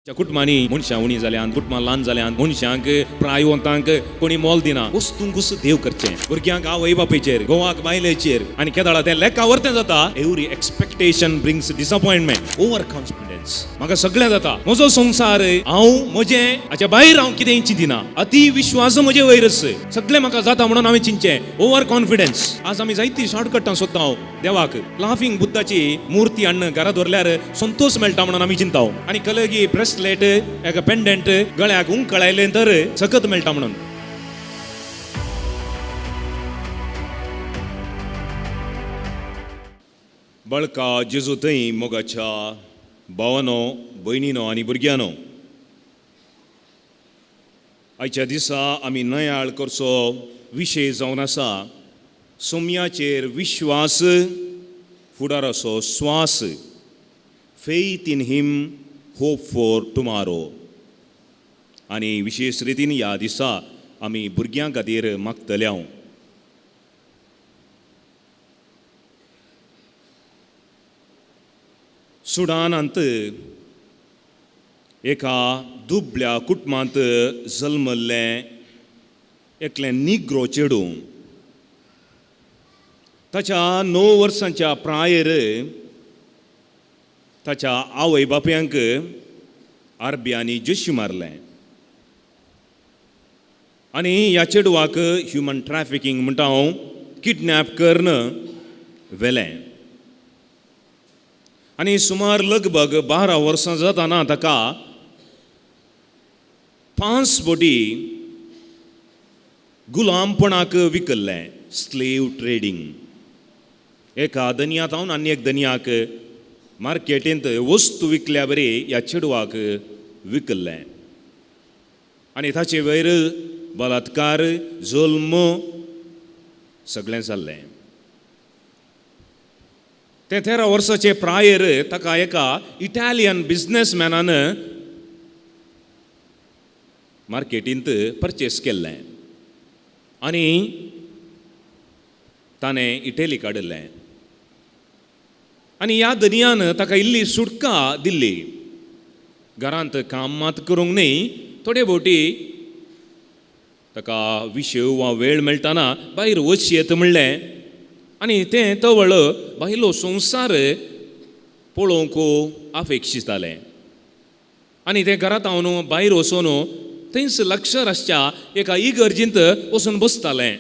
कुटुंबांनी मनशां उणी जाल्यान कुटुंबां ल्हान जाल्यान मनशांक प्रायवंतांक कोणी मोल दिना वस्तूंकूच देव करचें भुरग्यांक आवय बापेचेर घोवाक बायलेचेर आनी केदाळा तें लेका वर्तें जाता every expectation brings disappointment over confidence म्हाका सगळें जाता म्हजो संसार हांव म्हजें हाच्या भायर हांव कितें चिंतिना अति विश्वास म्हजे वयरच सगळें म्हाका जाता म्हणून हांवें चिंतचें ओवर कॉन्फिडन्स आज आमी जायतीं शॉर्टकटां सोदता हांव देवाक लाफिंग बुद्धाची मुर्ती हाडून घरा दवरल्यार संतोष मेळटा म्हणून आमी चिंता आनी कलगी ब्रेसलेट एका पेंडेंट गळ्याक उंक कळायलें तर सकत मेळटा म्हणून बळका जेजू थंय मोगाच्या भावानो भयणीनो आनी भुरग्यांनो आयच्या दिसा आमी नयाळ करचो विशय जावन आसा सोम्याचेर विश्वास फुडाराचो स्वास faith in him hope for tomorrow आनी विशेश रितीन ह्या दिसा आमी भुरग्यां खातीर मागतले हांव सुडानांत एका दुबळ्या कुटुंबांत जल्मल्लें एकलें निग्रो चेडूं ताच्या 9 वर्सांच्या प्रायेर ताच्या आवय बापायंक आरबियांनी जशी मारलें आनी ह्या चेडवाक ह्युमन ट्रॅफिकींग म्हणटा हांव किडनॅप करून व्हेलें आनी सुमार लगभग 12 वर्सां जाताना ताका 5 बोटी गुलामपणाक विकल्लें स्लेव ट्रेडींग एका दनयातावन आनी एक दनयाक मार्केटींत वस्तू विकल्या बरी ह्या चेडवाक विकल्लें आनी ताचे वयर बलात्कार जुल्म सगळें जाल्लें ते 13 वर्साचे प्रायेर ताका एका इटालियन बिझनेसमॅनान मार्केटींत परचेस केल्लें आनी ताणें इटेली काडिल्लें आनी ह्या दनयान ताका इल्ली सुटका दिल्ली घरांत काम मात करूंक न्ही थोडे बोटी ताका विशय वा वेळ मेळटाना भायर वच येत म्हणलें आनी तें तवळ भायलो संवसार पळोवंक अपेक्षीत जालें आनी तें घरांत हांव भायर वचून थंयच लक्षराच्या एका इगर्जींत वचून बसतालें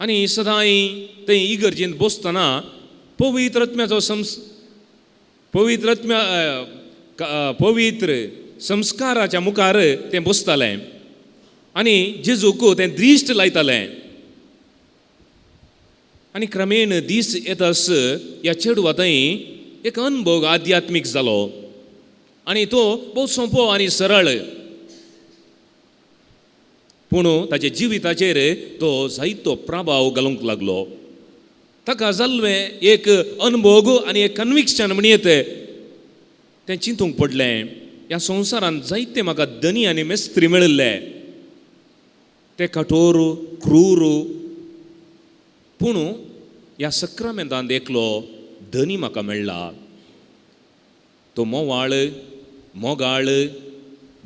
आनी सदांय थंय इगर्जींत बसतना पवित्र संस्काराच्या मुखार तें बसतालें आनी जेजूक तें दृश्ट लायतालें आनी क्रमेण दीस येतास ह्या चेडवा थंय एक अनुभव आध्यात्मीक जालो आनी तो बहुत सोंपो आनी सरळ पूण ताच्या जिविताचेर तो जायतो प्रभाव घालूंक लागलो ताका जाल्लें एक अनुभव आनी एक कन्विक्शन म्हणयत तें चिंतूंक पडलें ह्या संवसारांत जायते म्हाका धनी आनी मेस्त्री मेळिल्ले ते कठोर क्रूर पूण ह्या सक्रामेंतांत एकलो धनी म्हाका मेळ्ळा तो मोवाळ मोगाळ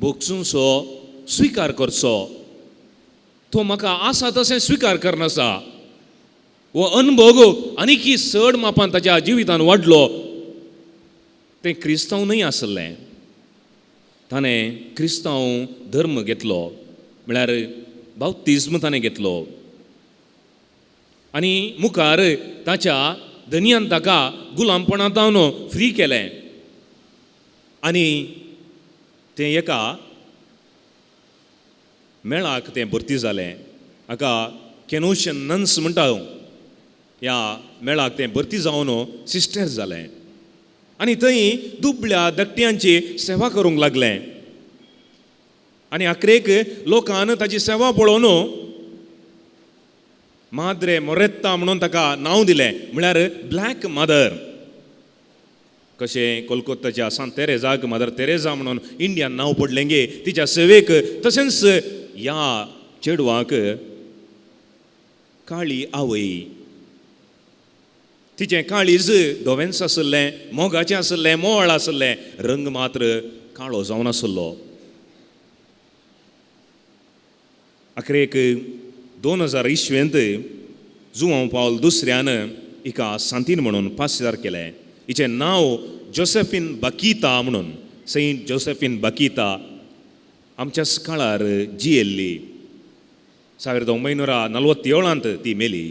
भोगसूंचो स्विकार करचो तो म्हाका आसा तशें स्विकार करनासा हो अनुभव आनीक चड मापान ताच्या जिवितान वाडलो तें क्रिस्तांव न्हय आसलें ताणें क्रिस्तांव धर्म घेतलो म्हळ्यार बाप्तिस्म ताणें घेतलो आनी मुखार ताच्या धनयान ताका गुलामपणांतावन फ्री केलें आनी तें एका मेळाक तें भरती जालें हाका केनोशन नन्स म्हणटा ह्या मेळाक तें भरती जावन सिस्टर जालें आनी थंय दुबळ्या धाकट्यांची सेवा करूंक लागलें आनी आखरेक लोकान ताची सेवा पळोवन माद्रे मोरेत्ता म्हणून ताका नांव दिलें म्हळ्यार ब्लॅक मदर कशें कोलकाताच्या सांत तेरेजाक मदर तेरेजा म्हणून इंडियान नांव पडलें गे तिच्या सेवेक तशेंच ह्या चेडवाक काळी आवय तिचें काळीज धोवेंस आसलें, मोगाचें आसलें, मोळ आसलें, रंग मात्र काळो जावन आसलो. अखेरेक 2021 जुआंव पावल दुसऱ्यान हिका सांतीन म्हणून पासिदार केलें. हिचें नांव जोसेफीन बाकिता म्हणून, सेंट जोसेफीन बाकिता आमच्याच काळार जियेल्ली. 1947 ती मेली.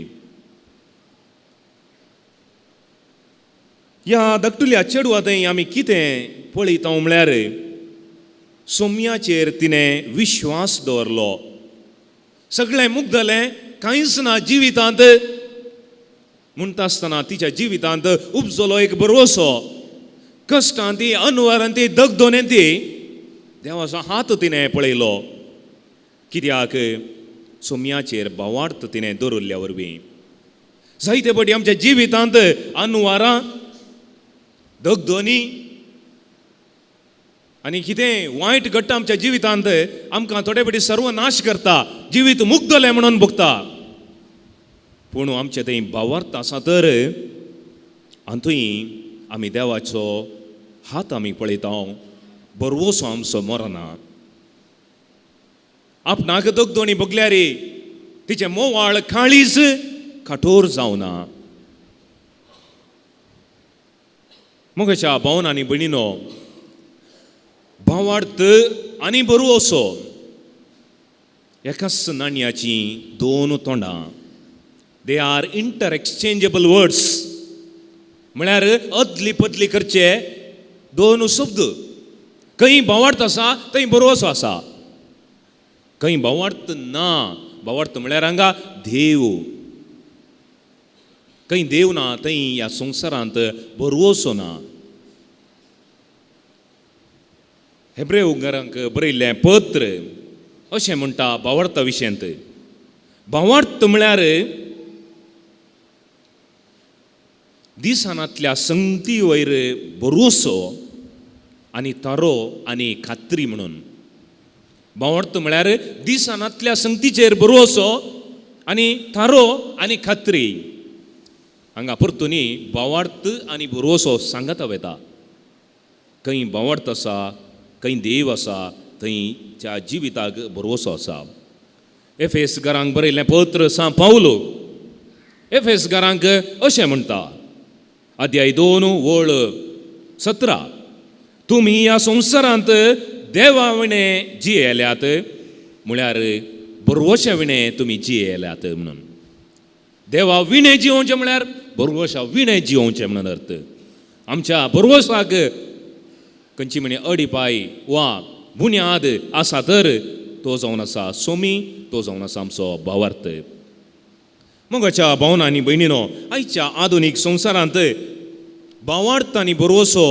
ह्या धाकटुल्या चेडवांतय आमी कितें पळयता म्हळ्यार सोम्याचेर तिणें विश्वास दवरलो. सगळें मुक्त जालें, कांयच ना जिवितांत. म्हणटा आसतना तिच्या जिवितांत उपजलो एक भरवोसो. कश्टांत ती, अनवरांत ती, दगदोनेंत ती देवाचो हात तिणें पळयलो. कित्याक सोम्याचेर भावार्थ तिणें दवरल्या वरवीं. जायते फावटी आमच्या जिवितांत अनवरां, दगदोनी आनी कितें वायट घडटा आमच्या जिवितांत आमकां थोडे फावटी सर्वनाश करता, जिवीत मुक्त जालें म्हणून भोगता. पूण आमचे थंय भावार्थ आसा तर हातूंय आमी देवाचो हात आमी पळयता. बरवोसो आमचो मरना. आपणाक दगदोणी भोगल्यार तिचें मोवाळ काळीज कठोर जावना. मोगाच्या भावन आनी भयणीनो, भावार्थ आनी बरवोसो एकाच नाणयाची दोन तोंडां. They are inter exchangeable words. म्हळ्यार अदली पदली करचे दोन शब्द. खंय भावार्थ आसा थंय बरवोसो आसा, खंय भावार्थ ना. भावार्थ म्हळ्यार हांगा देव. खंय देव ना थंय ह्या संवसारांत बरवोसो ना. हेब्रेयकांक बरयल्लें पत्र अशें म्हणटा भावार्था विशयांत. भावार्थ म्हळ्यार दिसानांतल्या संगती वयर बरवोसो आनी तारो आनी खात्री म्हणून. भावार्थ म्हळ्यार दिसानांतल्या संगतीचेर बरवोसो आनी तारो आनी खात्री. हांगा परतुनी भावार्थ आनी बरवोसो सांगता वता. खंय भावार्थ आसा, खंय देव आसा, थंय त्या जिविताक बरवोसो आसा. एफेसकारांक बरयल्लें पत्र सा पावलो एफेसकारांक अशें म्हणटा, अध्याय 2 वळ 17. तुमी ह्या संवसारांत देवा विणें जियेल्यात, म्हळ्यार बरवोशा विणें तुमी जियेल्यात म्हणून. देवा विणें जिवोवचें म्हळ्यार बरवोशा विणें जिवोवचें म्हणून अर्थ. आमच्या बरवोसाक खंयची म्हणे अडिपाय वा बुन्याद आसा तर तो जावन आसा सोमी, तो जावन आसा आमचो भावार्थ. मोगाच्या भावन आनी भयणीनो, आयच्या आधुनीक संवसारांत भावार्थ आनी बरवोसो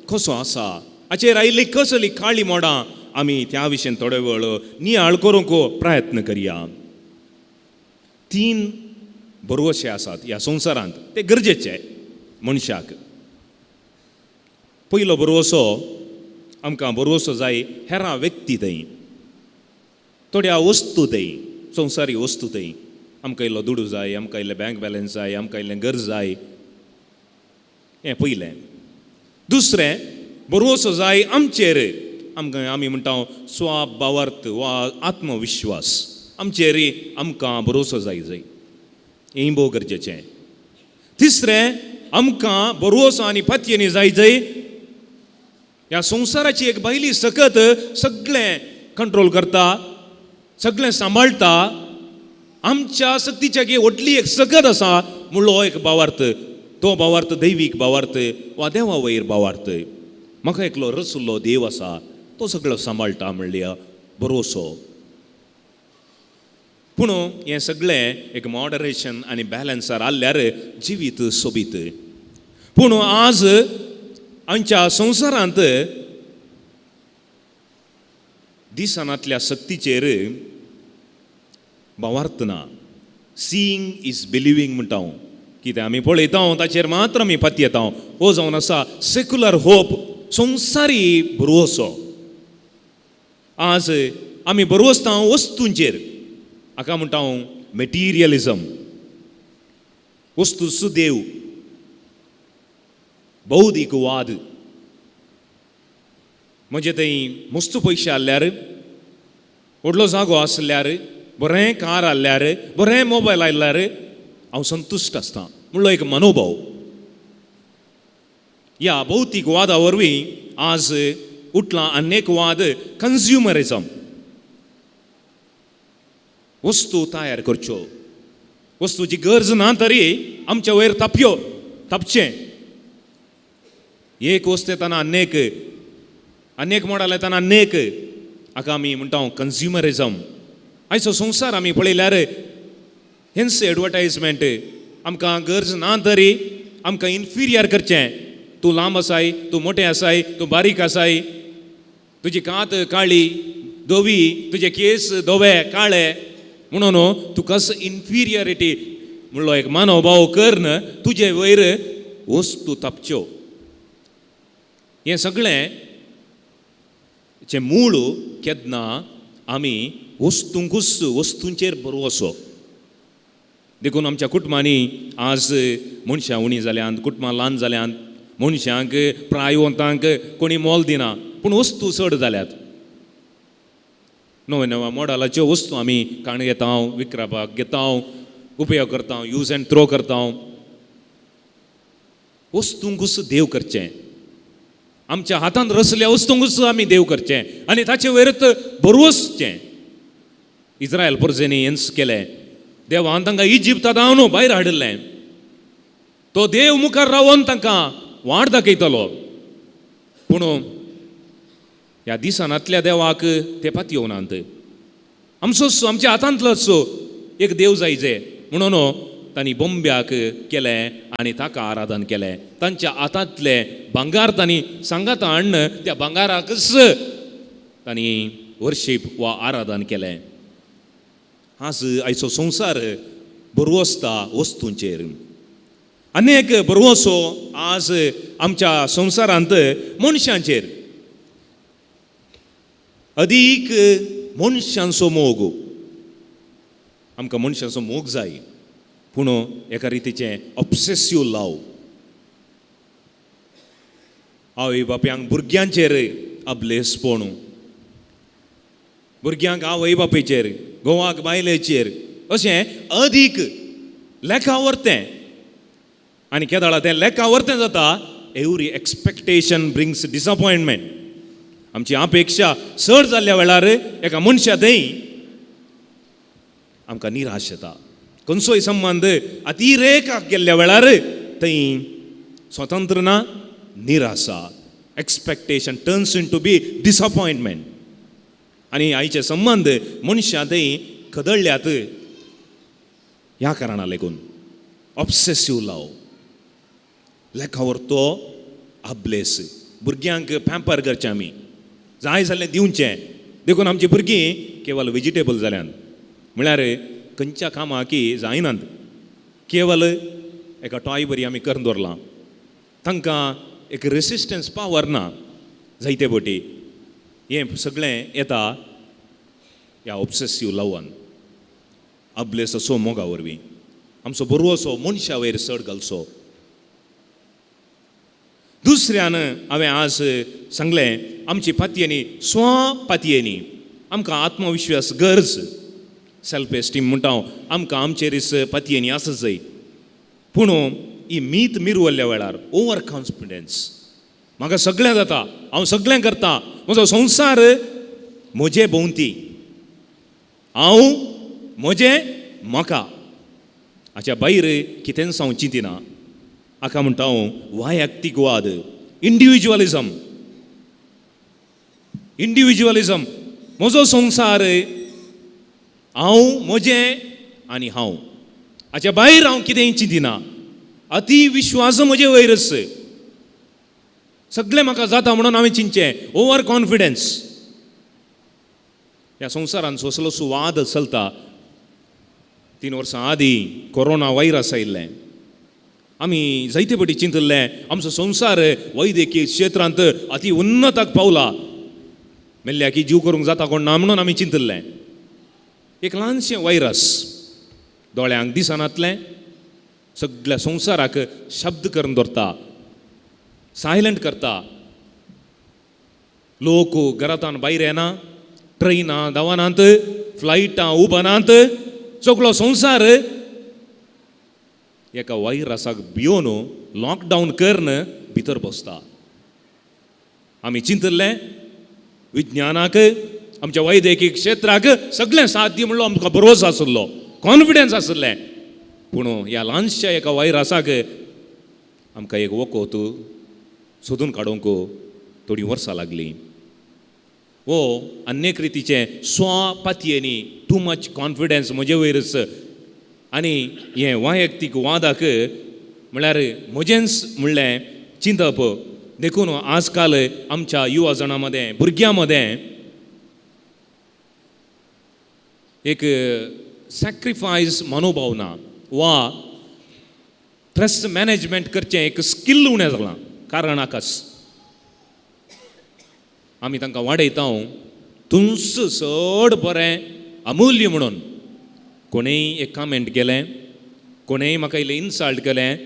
कसो आसा हाचेर आयिल्ली कसली काळी मोडां आमी त्या विशयी थोडे वेळ नियाळ करूंक प्रयत्न करया. 3 बरवोशे आसात ह्या संवसारांत, ते गरजेचे मनशाक. पयलो बरवोसो आमकां बरवोसो जाय हेरां व्यक्ती थंय, थोड्या वस्तू थंय, संवसारी वस्तू थंय. आमकां इल्लो दुडू जाय, आमकां इल्लें बँक बॅलन्स जाय, आमकां इल्लें घर जाय, हें पयलें. दुसरें बरवोसो जाय आमचेर. आमकां आमी म्हणटा स्वभावार्थ वा आत्मविश्वास, आमचेर आमकां बरवोसो जाय. हें भोव गरजेचें. तिसरें आमकां बरवोसो आनी पातयेनी जाय ह्या संवसाराची एक भायली सकत सगळें कंट्रोल करता, सगळें सांबाळटा. आमच्या सक्तीच्या व्हडली एक सकत आसा म्हणलो हो एक भावार्थ. तो भावार्थ दैवीक भावार्थ वा देवा वयर भावार्थ. म्हाका एकलो रसुल्लो देव आसा, तो सगळो सांबाळटा म्हणल्या बरवोसो. पूण हें सगळें एक मॉडरेशन आनी बॅलन्सार आसल्यार जिवीत सोबीत. पूण आज आमच्या संवसारांत दिसानांतल्या सक्तीचेर भावार्थ ना. सीइंग इज बिलिव्हिंग म्हणटा हांव. कितें आमी पळयता ताचेर मात्र आमी पातयेता. हो जावन आसा सेक्युलर होप, संवसारी बरवोसो. आज आमी बरवोसता वस्तूंचेर. हाका म्हणटा हांव मेटिरियलिजम. वस्तू सुदेव, बौद्धीक वाद म्हणजे थंय मस्त पयशे आसल्यार व्हडलो जागो आसल्यार बरें कार आसल्यार बरें मोबायल आयल्यार हांव संतुश्ट आसता म्हणलो एक मनोभाव. ह्या भौतीक वादा वरवीं आज उठला अनेक वाद कन्झ्युमरिझम. वस्तू तयार करच्यो, वस्तूची गरज ना तरी आमच्या वयर तापचें. एक वस्त येताना अनेक मॉडल येताना अनेक हाका आमी म्हणटा कन्झ्युमरिझम. आयचो संवसार आमी पळयल्यार हेंच एडवर्टायजमेंट आमकां गरज ना तरी आमकां इन्फिरियर करचें. तूं लांब आसाय, तूं मोटें आसाय, तूं बारीक आसाय, तुजी कात काळी धवी, तुजे केस धवे काळे म्हणून तुकाच इन्फिरियरिटी म्हणलो एक मनोभाव करन तुजे वयर वस्तू तापच्यो. हें सगळें चे मूळ केन्ना आमी वस्तूंचेर भरवसो. देखून आमच्या कुटुंबांनी आज मनशां उणी जाल्यांत, कुटुंबां ल्हान जाल्यांत, मनशांक प्रायवंतांक कोणी मोल दिना पूण वस्तू चड जाल्यात. नव्या नव्या मॉडलाच्यो वस्तू आमी काण घेता, विकरापाक घेता, उपयोग करता, यूज एंड थ्रो करता. वस्तूंकूच देव करचें. आमच्या हातांत रचल्या वस्तूंकूच आमी देव करचें आनी ताचे वयरच भरवसचें. इस्रायल परजेनी हेंच केलें. देवान तांकां इजिप्तांत भायर हाडिल्लें. तो देव मुखार रावन तांकां वाट दाखयतलो. पूण ह्या दिसांतल्या देवाक ते पात येवनात. आमच्या हातांतलोच एक देव जायजे म्हणून तांणी बोंब्याक केलें आनी ताका आराधन केलें. तांच्या हातांतले भांगार तांणी सांगात हाडन त्या भांगाराकच तांणी वर्शीप वा आराधन केलें. आज आयचो संवसार भरवसता वस्तूंचेर. अनेक भरवसो आज आमच्या संवसारांत मनशांचेर. अदीक मनशांचो मोग. आमकां मनशांचो मोग जाय पूण एका रितीचें ऑब्सेसिव्ह लव. आवय बापायांक भुरग्यांचेर अभलेसपण, भुरग्यांक आवय बापेचेर, घोवाक बायलेचेर अशें अदीक लेखावर्तें. आनी केदाळा तें लेखावर्तें जाता. Every expectation brings disappointment. आमची अपेक्षा चड जाल्ल्या वेळार एका मनशा थंय आमकां निराश येता. खंयचोय संबंद अतिरेकाक गेल्ल्या वेळार थंय स्वतंत्र ना, निराशा. Expectation turns in to be डिसअपॉयंटमेंट. आनी आयचे संबंद मनशां थंय कदळ्ळ्यात ह्या कारणां लागून. ऑब्सेसिव्ह लव. लेखावर तो अभ्लेस. भुरग्यांक पॅम्पर करचें आमी, जाय जाल्लें दिवचें. देखून आमची भुरगीं केवळ वेजिटेबल जाल्यांत. म्हळ्यार खंयच्या कामाकी जायनात. केवळ एका टॉय बरी आमी करून दवरलां. तांकां एक रेसिस्टन्स पावर ना जायते फावटी. हें सगळें येता ह्या ऑब्सेसिव्ह लवान, अभ्लेस असो मोगा वरवीं. आमचो बरोवसो मनशा वयर चड घालचो. दुसऱ्यान हांवें आज सांगलें आमची पातयेनी स्व पातयेनी आमकां आत्मविश्वास गरज. सेल्फ एस्टीम म्हणटा आमकां आमचेरीच पातयेनी आसच जाय. पूण ही मीत मिरवल्ल्या वेळार ओवर कॉन्फिडन्स. म्हाका सगळें जाता, हांव सगळें करता, म्हजो संवसार म्हजे भोंवती, हांव म्हजें म्हाका. हाच्या भायर कितेंच हांव चिंतिना. हाका म्हणटा हांव वैयक्तीकवाद. इंडिविज्युअलिझम. इंडिविज्युअलिझम. म्हजो संवसार, हांव म्हजें आनी हांव. हाच्या भायर हांव कितेंय चिंतिना. अति विश्वास म्हजे वयरच. सगळें म्हाका जाता म्हणून हांवें चिंतचें. Over confidence. ह्या संवसारान असलो वाद चलता. 3 वर्सां आदीं कोरोना वायरस आयिल्लें. आमी जायते फावटी चिंतलें आमचो संवसार वैद्यकीय क्षेत्रांत अति उन्नताक पावला. मेल्ल्या की जीव करूंक जाता कोण ना म्हणून आमी चिंतलें. एक ल्हानशें वायरस दोळ्यांक दिसनातलें, सगळ्या संवसाराक शब्द करून दवरता. सायलंट करता. लोक घरांतल्यान भायर येना, ट्रेनां धांवनात, फ्लायटां उबनात, सगळो संवसार एका वायरसाक भियोन लॉकडावन करन भितर बसता. आमी चिंतले विज्ञानाक, आमच्या वैद्यकीय क्षेत्राक सगळें साध्य म्हणलो आमकां भरोसो आसलो, कॉन्फिडन्स आसलें. पूण ह्या ल्हानशा एका वायरसाक आमकां एक वखद सोदून काडूंक थोडीं वर्सां लागलीं. वो अनेक रितीचे स्वापातयेनी टू मच कॉन्फिडन्स म्हजे वयरच आनी हे वैयक्तीक वादाक म्हळ्यार म्हजेंच म्हणलें चिंतप देखून आजकाल आमच्या युवा जाणां मदें, भुरग्यां मदें एक सॅक्रिफायस मनोभाव ना वा स्ट्रेस मॅनेजमेंट करचें एक स्किल उणें जालां. कारण आकास आमी तांकां वाडयता तुंस चड बरें अमुल्य म्हणून. कोणेय एक कमेंट केलें, कोणेय म्हाका इल्लें इन्सल्ट केलें,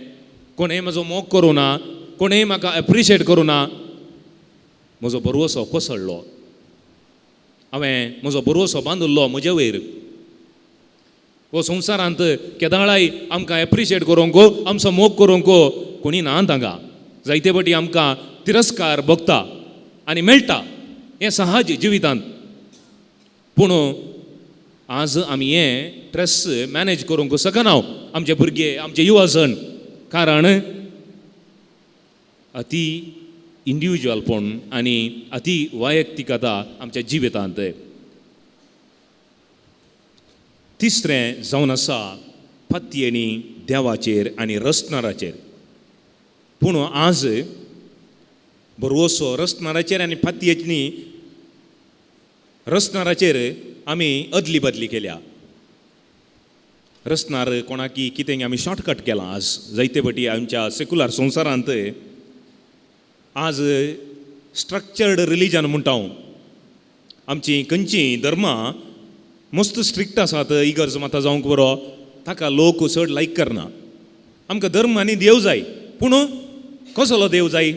कोणेय म्हजो मोग करूं ना, कोणेय म्हाका एप्रिशिएट करूं ना, म्हजो भरवोसो कोसळ्ळो. हांवें म्हजो भरवोसो बांदुल्लो म्हजे वयर. हो संवसारांत केदाळाय आमकां एप्रिशिएट करूंक, आमचो मोग करूंक कोणी ना हांगा. जायते फावटी आमकां तिरस्कार भोगता आनी मेळटा, हें सहज जिवितांत. पूण आज आमी हें स्ट्रेस मॅनेज करूंक शकना आमचे भुरगे, आमचे युवा जण. कारण अति इंडिविज्युअलपण आनी अति वैयक्तिकता आमच्या जिवितांत. तिसरें जावन आसा पत्येनी देवाचेर आनी रचणाराचेर. पूण आज बरवोसो रचणाराचेर आनी पत्येनी रचणाराचेर आमी अदली बदली केल्या. रचणार कोणाकी कितें आमी शॉर्टकट केलां. आज जायते फावटी आमच्या सेक्युलर संवसारांत आज स्ट्रक्चर्ड रिलीजन म्हणटा हांव. आमची खंयचीं धर्मां मस्त स्ट्रिक्ट आसात. इगर्ज माता जावंक बरो, ताका लोक चड लायक करना. आमकां धर्म आनी देव जाय, पूण कसलो देव जाय?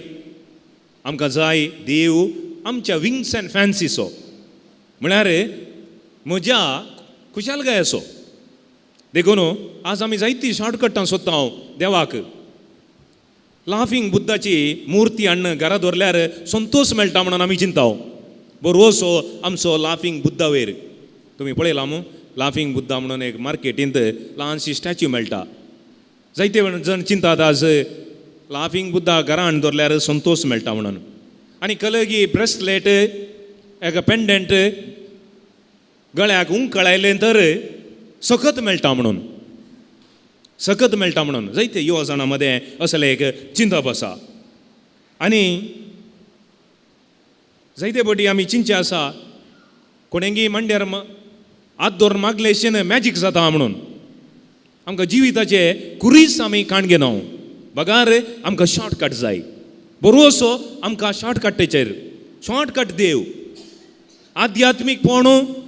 आमकां जाय देव आमच्या विंग्स एंड फॅन्सीचो, म्हळ्यार म्हज्या खुशालकाय असो. देखून आज आमी जायतीं शॉर्टकटां सोदता हांव देवाक. लाफींग बुद्धाची मुर्ती हाडून घरा दवरल्यार संतोश मेळटा म्हणून आमी चिंता. बरोसो आमचो लाफींग बुद्धा वयर तुमी पळयलां मू, लाफींग बुद्धा म्हणून एक मार्केटींत ल्हानशी स्टॅच्यू मेळटा. जायते जण चिंतात आज लाफींग बुद्धा घरा हाडून दवरल्यार संतोश मेळटा म्हणून. आनी कलगी ब्रेसलेट, एक पेंडंट गळ्याक कळायलें तर सखत मेळटा म्हणून, सखत मेळटा म्हणून जायते युवा जाणां मदें असलें एक चिंतप आसा. आनी जायते फावटी आमी चिंतचे आसा कोणेंगी मांड्यार हात धरून मागलेशेन मॅजीक जाता म्हणून. आमकां जिविताचे कुरीस आमी काण घेना. बगार आमकां शॉर्टकट जाय. बरोसो आमकां शॉर्टकटीचेर, शॉर्टकट देव. आध्यात्मीकपण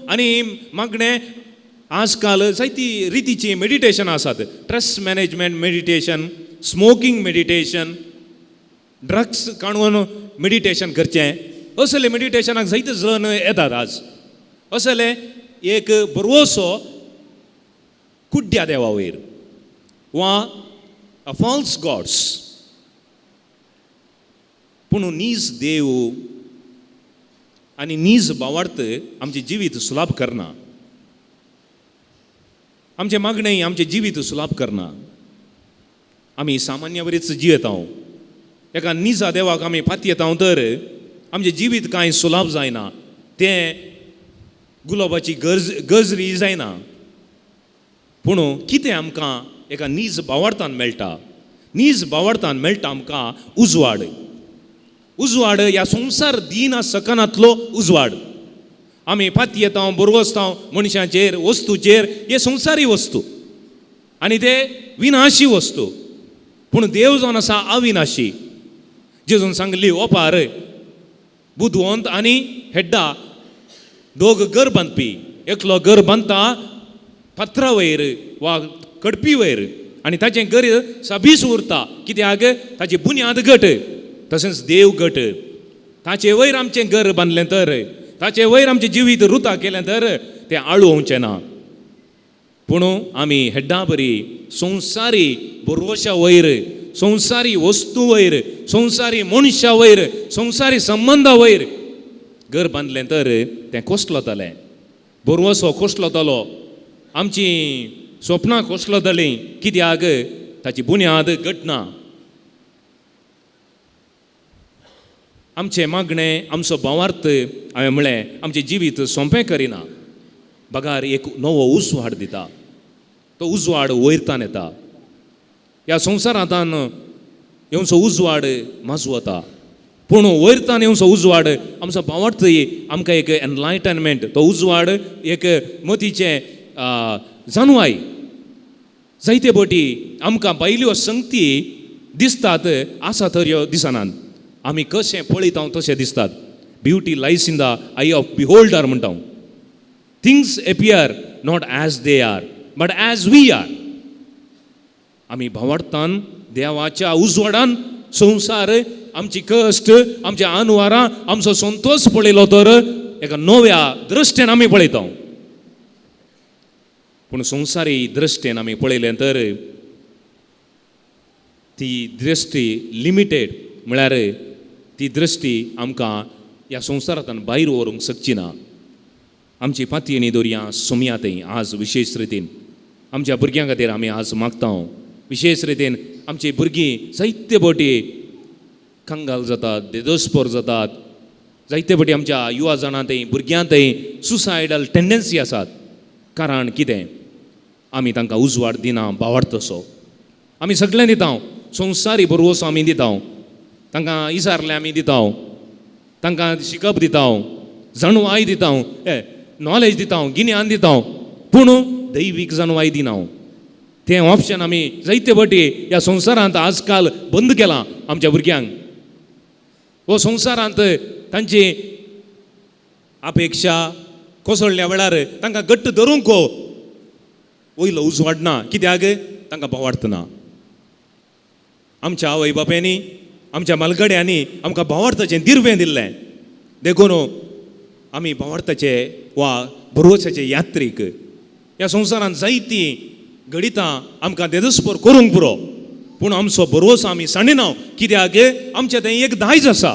आनी मागणें आजकाल जायती रितीची मेडिटेशन आसात. Stress management meditation, smoking meditation, drugs काडून मेडिटेशन करचें, असले मेडिटेशनाक जायते जण येतात आज. असले एक बरोसो कुड्ड्या देवा वयर वा फॉल्स गॉड्स. पूण नीज देव आनी नीज भावार्थ आमचें जिवीत सुलाभ करना. आमचे मागणें आमचें जिवीत सुलाभ करना. आमी सामान्य बरीच जियेता. एका निजा देवाक आमी पातयेता तर आमचें जिवीत कांय सुलाभ जायना. तें गुलाबाची गजरी जायना. पूण कितें आमकां एका नीज भावार्थान मेळटा? नीज भावार्थान मेळटा आमकां उजवाड. उजवाड ह्या संवसार दिना सकनांतलो उजवाड. आमी पातयेता, बरवसता मनशाचेर, वस्तूचेर, हे संवसारी वस्तू आनी ते विनाशी वस्तू. पूण देव जावन आसा अविनाशी. जेजून सांगली ओपार बुदवंत आनी हेड्डा दोग घर बांदपी. एकलो घर बांदता पत्रा वयर वा कडपी वयर आनी ताचें घर सभीस उरता. कित्याक ताची बुन्याद घट. तशेंच देव गट ताचे वयर आमचें घर बांदलें तर, ताचे वयर आमचें जिवीत रुतां केलें तर तें आळोवचें ना. पूण आमी हेड्डा बरी संवसारी बरोवशा वयर, संवसारी वस्तू वयर, संवसारी मनशा वयर, संवसारी संबंदा वयर घर बांदलें तर तें कसलो जालें. बरोवसो कसलो जालो, आमची स्वप्नां कसलो जालीं, कित्याक ताची बुन्याद घट ना. आमचें मागणें, आमचो भावार्थ हांवें म्हळें, आमचें जिवीत सोंपें करिना. बगार एक नवो उजवाड दिता. तो उजवाड वयरतान येता. ह्या संवसारांतान येवचो उजवाड माजवता, पूण वयरतान येवचो उजवाड आमचो भावार्थ आमकां एक एनलायटनमेंट, तो उजवाड एक मतीचें जाणवाय. जायते फावटी आमकां भायल्यो संगती दिसतात, आसा तर ह्यो दिसनात. आमी कशें पळयता तशें दिसतात. Beauty lies in the eye of beholder म्हणटा. Things appear not as they are but as we are. आमी भावार्थान देवाच्या उजवाडान संवसार, आमची कश्ट, आमचे अनवारां, आमचो संतोष पळयलो तर एका नव्या दृश्टेन आमी पळयता. पूण संवसारी दृश्टेन आमी पळयलें तर ती दृश्टी लिमिटेड, म्हळ्यार ती दृश्टी आमकां ह्या संवसारांतल्यान भायर व्हरूंक शकची ना. आमची पातयेनी दर्या सोमयातय आज विशेश रितीन आमच्या भुरग्यां खातीर आमी आज मागता. विशेश रितीन आमची भुरगीं जायते फावटी कंगाल जातात, देदोस्पोर जातात. जायते फावटी आमच्या युवा जाणांतय भुरग्यांतय सुसायडल टेंडन्सी आसात. कारण कितें? आमी तांकां उजवाड दिना भावार्थ तसो. आमी सगळें दिता, संवसारी बरोवसो आमी दिता, तांकां इसारलें आमी दिता, तांकां शिकप दिता, जाणवाय दिता, नॉलेज दिता, गिन्यान दिता, पूण दैवीक जाणवाय दिना. तें ऑप्शन आमी जायते फावटी ह्या संवसारांत आजकाल बंद केलां आमच्या भुरग्यांक. हो संवसारांत तांची अपेक्षा कोसळ्ळ्या वेळार तांकां घट्ट धरूंक वयलो उजवाड ना. कित्याक? तांकां भावार्थ ना. आमच्या आवय बापायांनी, आमच्या मालगड्यांनी आमकां भावार्थाचें दिर्वें दिल्लें. देखून आमी भावार्थाचे वा भरवशाचे यात्रीक ह्या संवसारांत जायतीं घडितां आमकां देदस्पोर करूंक पुरो, पूण आमचो भरवसो आमी सांडिना. कित्याक? आमचें थंय एक दायज आसा,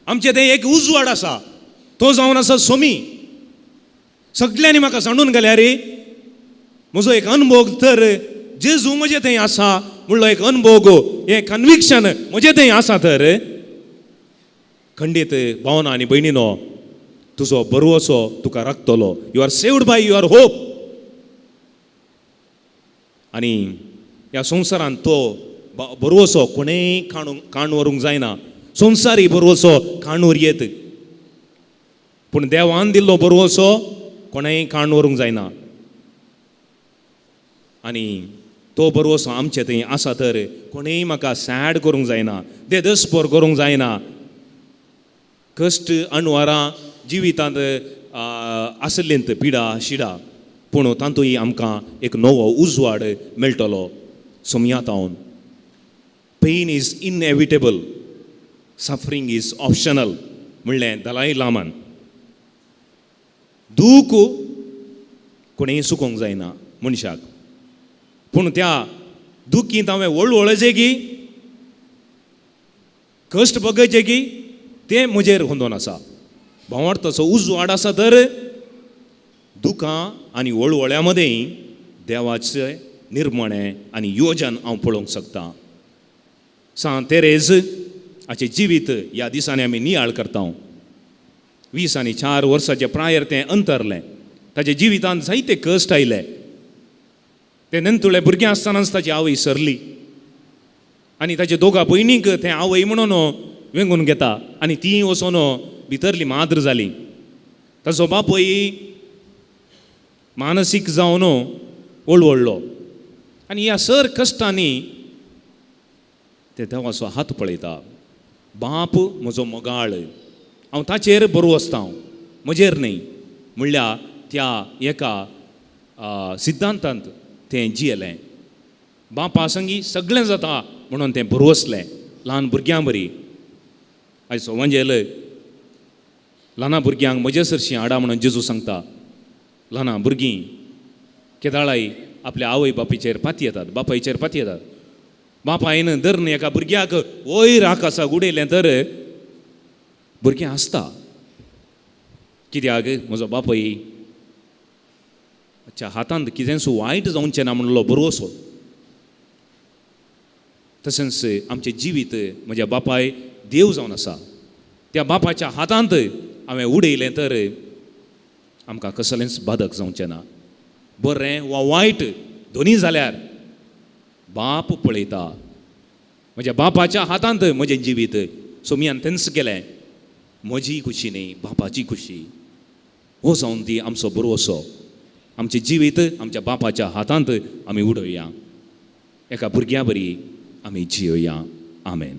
आमचें थंय एक उजवाड आसा. तो जावन आसा सोमी. सगळ्यांनी म्हाका सांडून गेल्या रे, म्हजो एक अनुभव तर जेजू म्हजे थंय आसा म्हणलो एक अनुभव, हें कन्विक्शन म्हजे थंय आसा. तर खंडीत भावना आनी भयणीनो, तुजो बरोवसो तुका राखतलो. You are saved by your hope. आनी ह्या संवसारांत तो बरोवसो कोणेंय काण व्हरूंक जायना. संवसारी बरोवसो काण व्हरयेत, पूण देवान दिल्लो बरोवसो कोणेंय काण व्हरूंक जायना. आनी तो बरोवसो आमचे थंय आसा तर कोणेंय म्हाका सॅड करूंक जायना, देदस्पोर करूंक जायना. कश्ट अनवारां जिवितांत आसलेंत पिडा शिडा, पूण तातूंय आमकां एक नवो उजवाड मेळटलो सोमयातावन. Pain is inevitable, suffering is optional म्हणलें दलाई लामान. दूख कोणेंय सुकोवंक जायना मनशाक, पूण त्या दुखींत हांवें वळवळजे की कश्ट बगयचे की तें म्हजेर होंदोन आसा. भावार्थाचो उजवाड आसा तर दुखां आनी वळवळ्या मदें देवाचें निर्मणें आनी योजन हांव पळोवंक शकता. सांत तेरेज हाचें जिवीत ह्या दिसांनी आमी नियाळ करता. 20 आनी 4 वर्साचें प्रायर तें अंतरलें. ताच्या जिवितांत जायते कश्ट आयले. तें नेणतुळें भुरगें आसतनाच ताची आवय सरली आनी ताच्या दोगा भयणींक तें आवय म्हणून वेंगून घेता आनी तीं वचून भितरली माद्र जाली. ताचो बापूय मानसीक जावन वळवळ्ळो आनी ह्या सर कश्टांनी ते देवाचो हात पळयता. बाप म्हजो मोगाळ, हांव ताचेर बरो आसता, म्हजेर न्ही म्हणल्या त्या एका सिद्धांतांत तें जियेलें. बापा संगी सगळें जाता म्हणून तें बरोवसलें ल्हान भुरग्यां बरी. आयज सवांजेल ल्हाना भुरग्यांक म्हजे सरशी हाडा म्हणून जेजू सांगता. ल्हाना भुरगीं केदाळाय आपल्या आवय बापायचेर पाती येतात, बापायचेर पाती येतात. बापायन धर न्ही एका भुरग्याक वयर आकाशाक उडयलें तर भुरगें हांसता. कित्याक म्हजो बापाय हातांत कितें सो वायट जावचें ना म्हणलो भरवोसो. तशेंच आमचें जिवीत म्हज्या बापाय देव जावन आसा. त्या बापाच्या हातांत हांवें उडयलें तर आमकां कसलेंच बाधक जावचें ना. बरें वा वायट दोनी जाल्यार बाप पळयता. म्हज्या बापाच्या हातांत म्हजें जिवीत. सो मी तेंच केलें. म्हजी खुशी न्ही, बापाची खुशी. हो जावन ती आमचो बरोसो. आमचें जिवीत आमच्या बापाच्या हातांत आमी उडोवया. एका भुरग्या बरी आमी जियोया. आमेन.